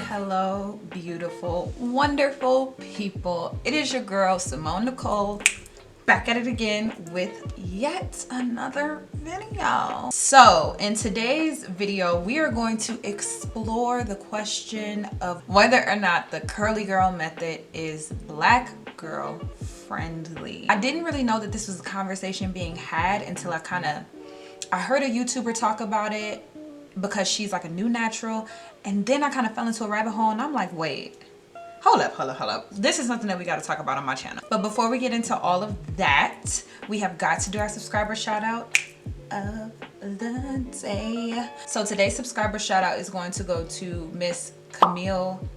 Hello, beautiful, wonderful people. It is your girl, Simone Nicole, back at it again with yet another video. So in today's video, we are going to explore the question of whether or not the curly girl method is black girl friendly. I didn't really know that this was a conversation being had until I heard a YouTuber talk about it because she's like a new natural, and then I kind of fell into a rabbit hole and I'm like, wait, hold up. This is something that we got to talk about on my channel. But before we get into all of that, we have got to do our subscriber shout out of the day. So today's subscriber shout out is going to go to Miss Camille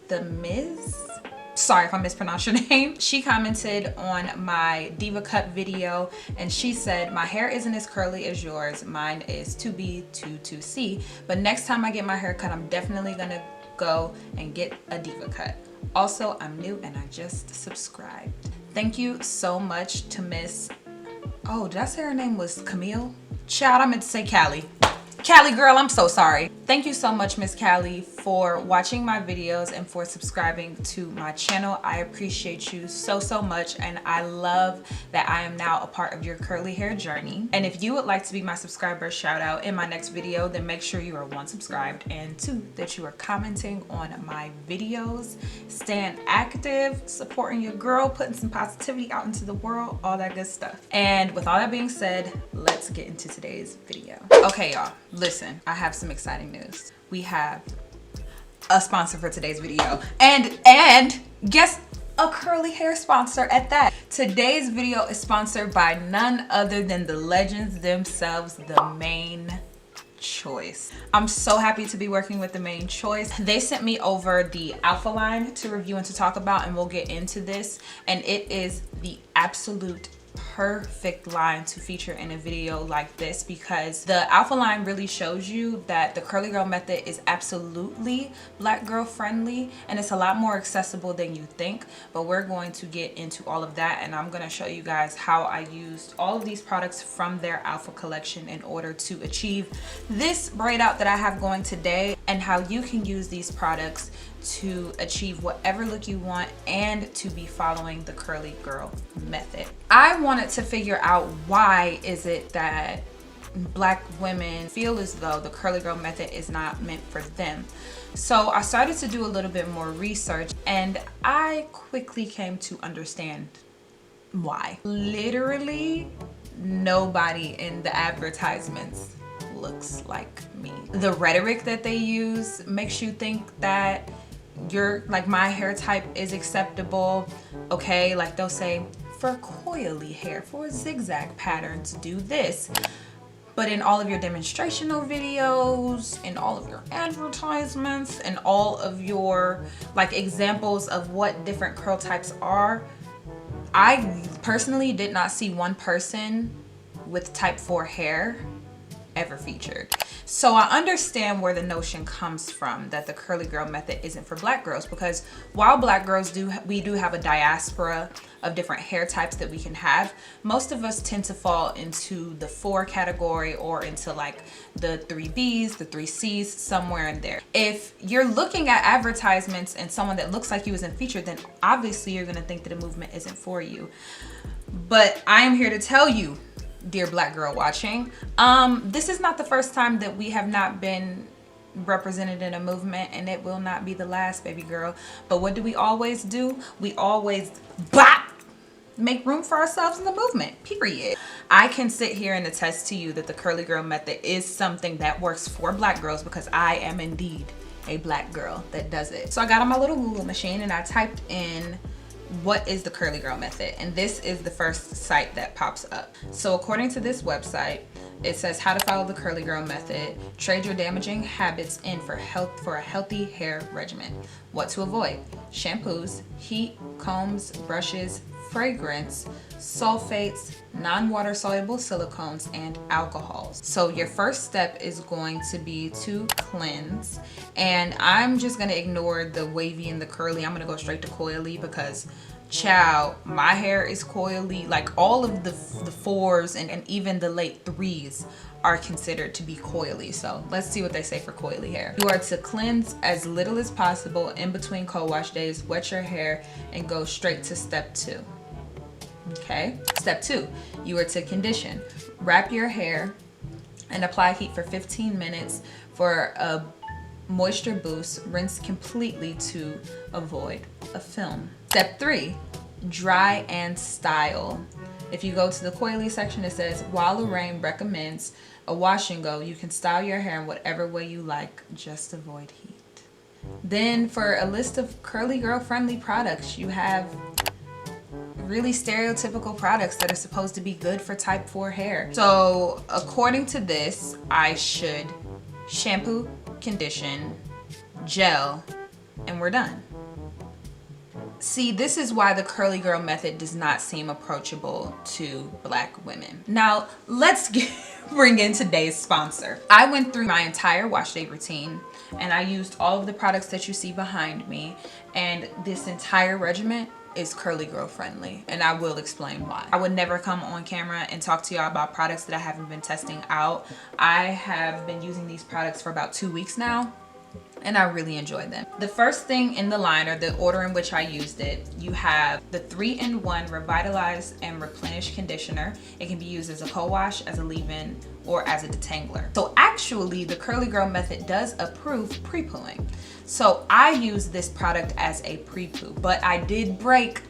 the Miz. Sorry if I mispronounced your name. She commented on my diva cut video and she said, my hair isn't as curly as yours. Mine is 2B to 2C. But next time I get my hair cut, I'm definitely gonna go and get a diva cut. Also, I'm new and I just subscribed. Thank you so much to Miss, oh, did I say her name was Camille? Child, I meant to say Callie. Callie girl, I'm so sorry. Thank you so much, Miss Callie, for watching my videos and for subscribing to my channel. I appreciate you so much, and I love that I am now a part of your curly hair journey. And if you would like to be my subscriber shout out in my next video, then make sure you are 1, subscribed, and 2, that you are commenting on my videos, staying active, supporting your girl, putting some positivity out into the world, all that good stuff. And with all that being said, let's get into today's video. Okay, y'all. Listen, I have some exciting news. We have a sponsor for today's video, and guess, a curly hair sponsor at that. Today's video is sponsored by none other than the legends themselves, the Mane Choice. I'm so happy to be working with the Mane Choice. They sent me over the Alpha line to review and to talk about, and we'll get into this, and it is the absolute perfect line to feature in a video like this, because the Alpha line really shows you that the curly girl method is absolutely black girl friendly, and it's a lot more accessible than you think. But we're going to get into all of that, and I'm going to show you guys how I used all of these products from their Alpha collection in order to achieve this braid out that I have going today, and how you can use these products to achieve whatever look you want and to be following the curly girl method. I wanted to figure out, why is it that black women feel as though the curly girl method is not meant for them? So I started to do a little bit more research, and I quickly came to understand why. Literally nobody in the advertisements looks like me. The rhetoric that they use makes you think that my hair type is acceptable. Okay, like they'll say, for coily hair, for zigzag patterns, do this. But in all of your demonstrational videos, in all of your advertisements, and all of your examples of what different curl types are, I personally did not see one person with type 4 hair ever featured. So I understand where the notion comes from that the curly girl method isn't for black girls, because while black girls do have a diaspora of different hair types that we can have, most of us tend to fall into the 4 category, or into like the 3Bs, the 3Cs, somewhere in there. If you're looking at advertisements and someone that looks like you isn't featured, then obviously you're gonna think that a movement isn't for you. But I am here to tell you, dear black girl watching, this is not the first time that we have not been represented in a movement, and it will not be the last, baby girl. But what do? We always make room for ourselves in the movement, period. I can sit here and attest to you that the curly girl method is something that works for black girls, because I am indeed a black girl that does it. So I got on my little Google machine and I typed in, what is the curly girl method? And this is the first site that pops up. So according to this website, it says how to follow the curly girl method, trade your damaging habits in for a healthy hair regimen, what to avoid, shampoos, heat, combs, brushes, fragrance, sulfates, non-water soluble silicones, and alcohols. So your first step is going to be to cleanse, and I'm just gonna ignore the wavy and the curly. I'm gonna go straight to coily, because Child, my hair is coily. Like all of the fours and even the late threes are considered to be coily. So let's see what they say for coily hair. You are to cleanse as little as possible in between co-wash days, wet your hair, and go straight to step 2. Okay, step 2, you are to condition. Wrap your hair and apply heat for 15 minutes for a moisture boost. Rinse completely to avoid a film. Step 3, dry and style. If you go to the coily section, it says, while Lorraine recommends a wash and go, you can style your hair in whatever way you like, just avoid heat. Then for a list of curly girl friendly products, you have really stereotypical products that are supposed to be good for type 4 hair. So according to this, I should shampoo, condition, gel, and we're done. See, this is why the curly girl method does not seem approachable to black women. Now, let's bring in today's sponsor. I went through my entire wash day routine and I used all of the products that you see behind me, and this entire regimen is curly girl friendly, and I will explain why. I would never come on camera and talk to y'all about products that I haven't been testing out. I have been using these products for about 2 weeks now, and I really enjoy them. The first thing in the line, or the order in which I used it, you have the 3-in-1 Revitalize and Replenish Conditioner. It can be used as a co-wash, as a leave-in, or as a detangler. So actually, the curly girl method does approve pre-pooing. So I use this product as a pre-poo, but I did break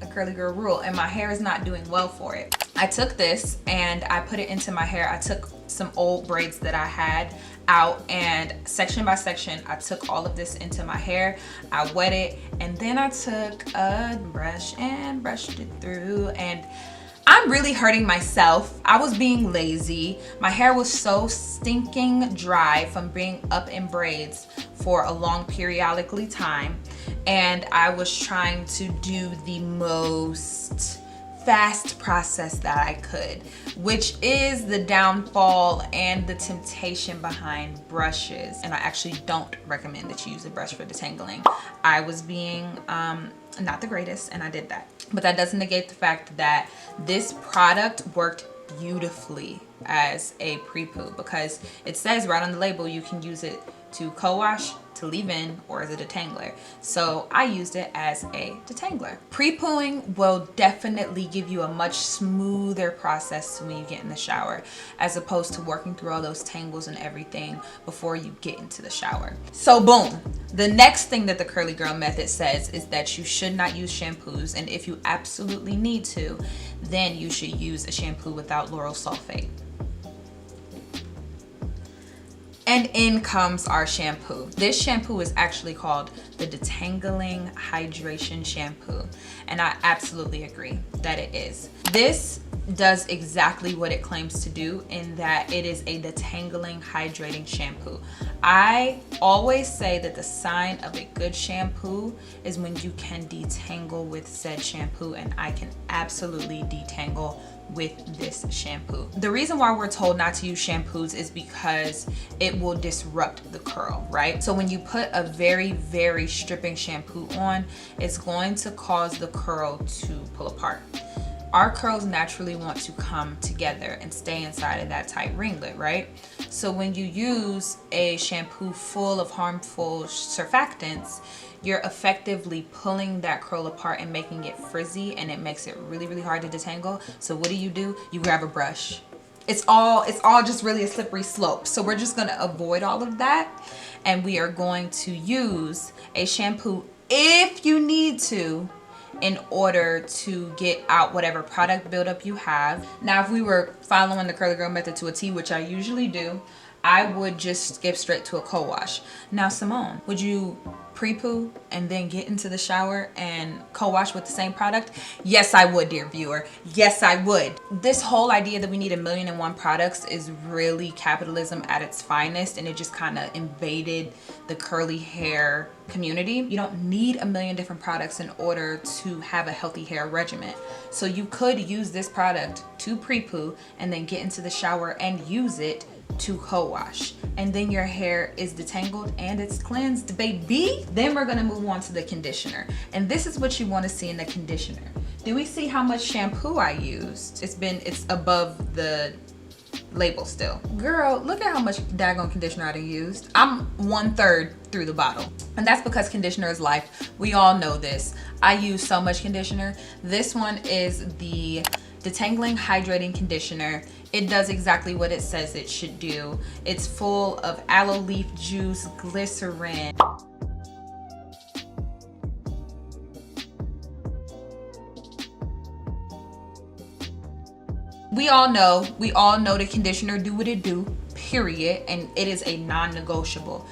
a curly girl rule and my hair is not doing well for it. I took this and I put it into my hair. I took some old braids that I had out, and section by section I took all of this into my hair. I wet it, and then I took a brush and brushed it through, and I'm really hurting myself. I was being lazy. My hair was so stinking dry from being up in braids for a long periodically time, and I was trying to do the most fast process that I could, which is the downfall and the temptation behind brushes. And I actually don't recommend that you use a brush for detangling. I was being not the greatest, and I did that. But that doesn't negate the fact that this product worked beautifully as a pre-poo, because it says right on the label you can use it to co-wash, to leave in, or as a detangler. So I used it as a detangler. Pre-pooing will definitely give you a much smoother process when you get in the shower, as opposed to working through all those tangles and everything before you get into the shower. So boom, the next thing that the curly girl method says is that you should not use shampoos, and if you absolutely need to, then you should use a shampoo without lauryl sulfate. And in comes our shampoo. This shampoo is actually called the Detangling Hydration Shampoo, and I absolutely agree that it is. This does exactly what it claims to do, in that it is a detangling, hydrating shampoo. I always say that the sign of a good shampoo is when you can detangle with said shampoo, and I can absolutely detangle with this shampoo. The reason why we're told not to use shampoos is because it will disrupt the curl, right? So when you put a very, very stripping shampoo on, it's going to cause the curl to pull apart. Our curls naturally want to come together and stay inside of that tight ringlet, right? So when you use a shampoo full of harmful surfactants, you're effectively pulling that curl apart and making it frizzy, and it makes it really, really hard to detangle. So what do? You grab a brush. It's all just really a slippery slope. So we're just gonna avoid all of that, and we are going to use a shampoo if you need to, in order to get out whatever product buildup you have. Now, if we were following the curly girl method to a T, which I usually do, I would just skip straight to a co-wash. Now, Simone, would you pre-poo and then get into the shower and co-wash with the same product? Yes, I would, dear viewer. Yes, I would. This whole idea that we need 1,000,001 products is really capitalism at its finest, and it just kind of invaded the curly hair community. You don't need 1,000,000 different products in order to have a healthy hair regimen. So you could use this product to pre-poo and then get into the shower and use it to co-wash, and then your hair is detangled and it's cleansed, baby. Then we're gonna move on to the conditioner, and this is what you want to see in the conditioner. Do we see how much shampoo I used? It's above the label still. Girl, look at how much daggone conditioner I done used. I'm 1/3 through the bottle, and that's because conditioner is life. We all know this. I use so much conditioner. This one is the Detangling Hydrating Conditioner. It does exactly what it says it should do. It's full of aloe leaf juice, glycerin. We all know the conditioner do what it do, period, and it is a non-negotiable.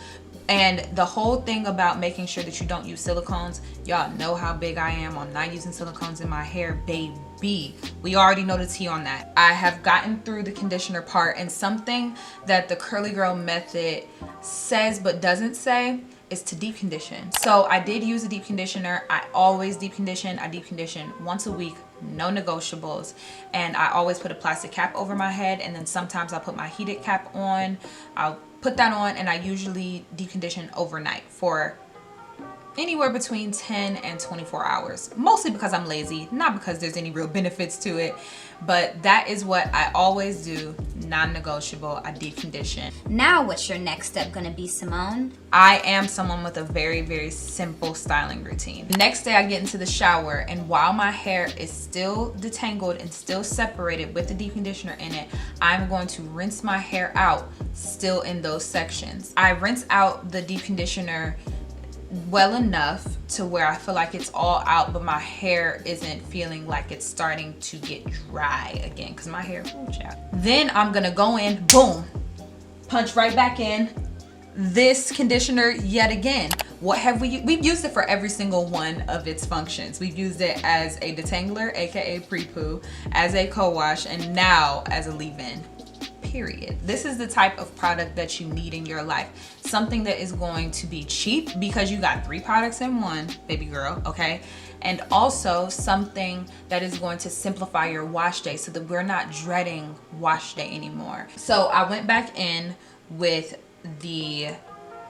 And the whole thing about making sure that you don't use silicones, y'all know how big I am on not using silicones in my hair, baby. We already know the tea on that. I have gotten through the conditioner part, and something that the Curly Girl method says but doesn't say is to deep condition. So I did use a deep conditioner. I always deep condition. I deep condition once a week, no negotiables. And I always put a plastic cap over my head, and then sometimes I'll put my heated cap on. I'll put that on, and I usually deep condition overnight for anywhere between 10 and 24 hours, mostly because I'm lazy, not because there's any real benefits to it, but that is what I always do, non-negotiable. I deep condition. Now what's your next step gonna be, Simone? I am someone with a very, very simple styling routine. The next day I get into the shower, and while my hair is still detangled and still separated with the deep conditioner in it, I'm going to rinse my hair out still in those sections. I rinse out the deep conditioner well enough to where I feel like it's all out, but my hair isn't feeling like it's starting to get dry again, because my hair, ooh, child. Then I'm gonna go in, boom, punch right back in this conditioner yet again. What have we've used it for every single one of its functions. We've used it as a detangler, aka pre-poo, as a co-wash, and now as a leave-in. Period. This is the type of product that you need in your life. Something that is going to be cheap because you got 3 products in one, baby girl, okay? And also something that is going to simplify your wash day so that we're not dreading wash day anymore. So I went back in with the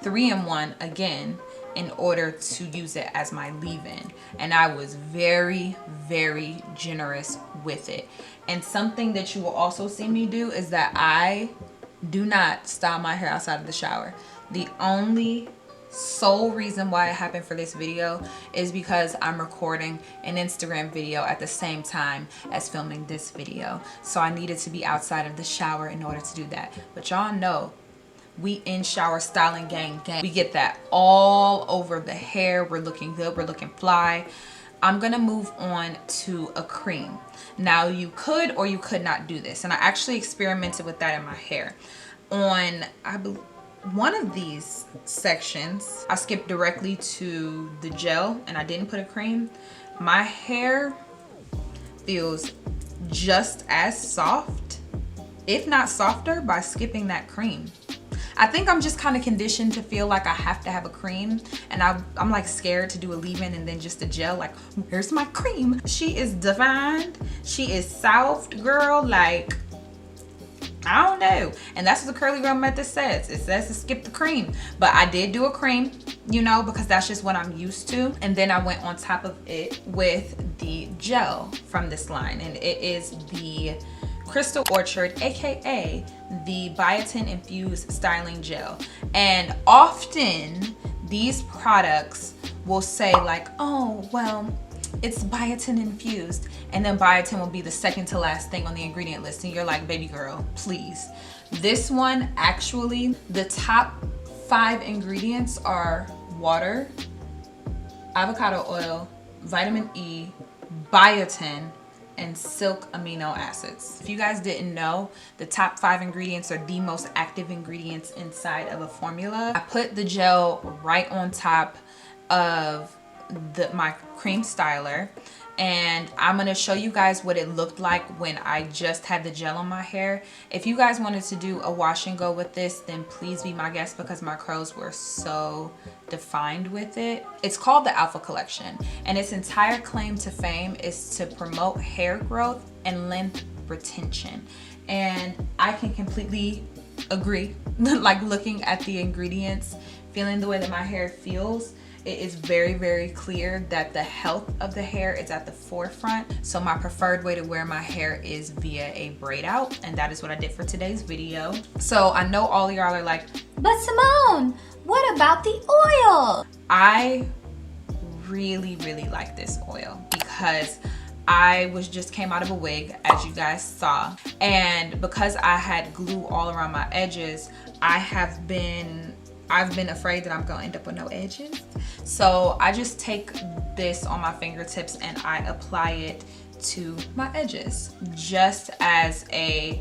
3-in-1 again in order to use it as my leave-in, and I was very, very generous with it. And something that you will also see me do is that I do not style my hair outside of the shower. The only sole reason why it happened for this video is because I'm recording an Instagram video at the same time as filming this video, so I needed to be outside of the shower in order to do that. But y'all know we in shower styling gang. We get that all over the hair. We're looking good, we're looking fly. I'm gonna move on to a cream. Now you could or you could not do this, and I actually experimented with that in my hair. On one of these sections, I skipped directly to the gel and I didn't put a cream. My hair feels just as soft, if not softer, by skipping that cream. I think I'm just kind of conditioned to feel like I have to have a cream, and I'm like scared to do a leave-in and then just a gel, like, here's my cream. She is defined, she is soft, girl, like, I don't know. And that's what the Curly Girl method says. It says to skip the cream, but I did do a cream, you know, because that's just what I'm used to. And then I went on top of it with the gel from this line, and it is the Crystal Orchard, aka the biotin infused styling gel. And often these products will say like, oh well, it's biotin infused, and then biotin will be the second to last thing on the ingredient list, and you're like, baby girl, please. This one, actually, the top 5 ingredients are water, avocado oil, vitamin E, biotin, and silk amino acids. If you guys didn't know, the top 5 ingredients are the most active ingredients inside of a formula. I put the gel right on top of my cream styler, and I'm gonna show you guys what it looked like when I just had the gel on my hair. If you guys wanted to do a wash and go with this, then please be my guest, because my curls were so defined with it. It's called the Alpha Collection, and its entire claim to fame is to promote hair growth and length retention. And I can completely agree. Like looking at the ingredients, feeling the way that my hair feels, it is very, very clear that the health of the hair is at the forefront. So my preferred way to wear my hair is via a braid out, and that is what I did for today's video. So I know all of y'all are like, but Simone, what about the oil? I really, really like this oil because I just came out of a wig, as you guys saw, and because I had glue all around my edges, I've been afraid that I'm gonna end up with no edges. So I just take this on my fingertips and I apply it to my edges, just as a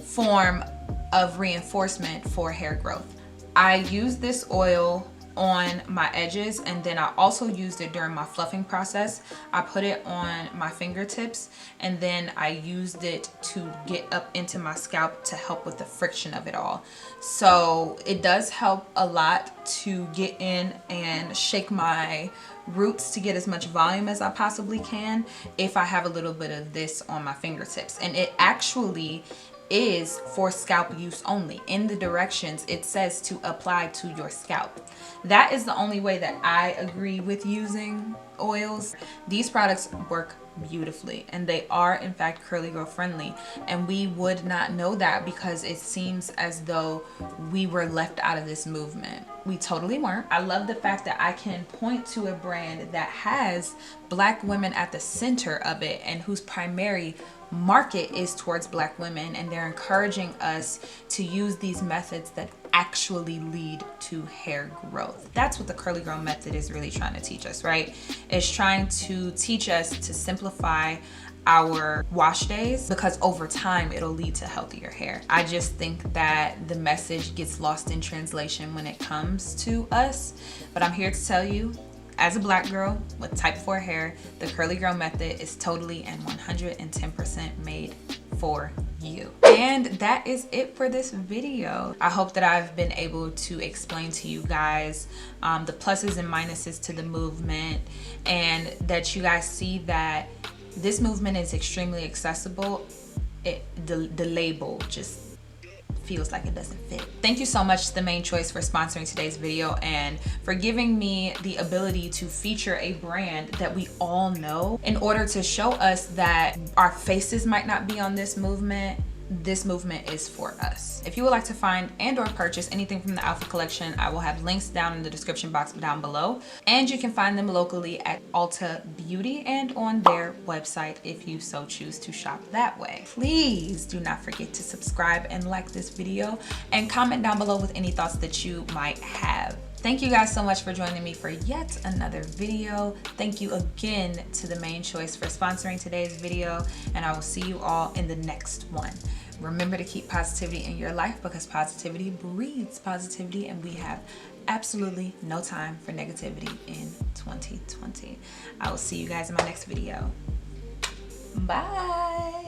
form of reinforcement for hair growth. I use this oil on my edges, and then I also used it during my fluffing process. I put it on my fingertips, and then I used it to get up into my scalp to help with the friction of it all. So it does help a lot to get in and shake my roots to get as much volume as I possibly can if I have a little bit of this on my fingertips. And it actually is for scalp use only. In the directions it says to apply to your scalp. That is the only way that I agree with using oils. These products work beautifully, and they are in fact curly girl friendly, and we would not know that because it seems as though we were left out of this movement. We totally weren't. I love the fact that I can point to a brand that has Black women at the center of it and whose primary market is towards Black women, and they're encouraging us to use these methods that actually lead to hair growth. That's what the curly girl method is really trying to teach us, right? It's trying to teach us to simplify our wash days, because over time it'll lead to healthier hair. I just think that the message gets lost in translation when it comes to us, but I'm here to tell you, as a Black girl with type 4 hair, the curly girl method is totally and 110% made for you. And that is it for this video. I hope that I've been able to explain to you guys the pluses and minuses to the movement, and that you guys see that this movement is extremely accessible. The label just feels like it doesn't fit. Thank you so much to The Mane Choice for sponsoring today's video and for giving me the ability to feature a brand that we all know in order to show us that our faces might not be on this movement. This movement is for us. If you would like to find and or purchase anything from the Alpha collection, I will have links down in the description box down below, and you can find them locally at Ulta Beauty and on their website if you so choose to shop that way. Please do not forget to subscribe and like this video, and comment down below with any thoughts that you might have. Thank you guys so much for joining me for yet another video. Thank you again to The Mane Choice for sponsoring today's video, and I will see you all in the next one. Remember to keep positivity in your life, because positivity breeds positivity, and we have absolutely no time for negativity in 2020. I will see you guys in my next video. Bye.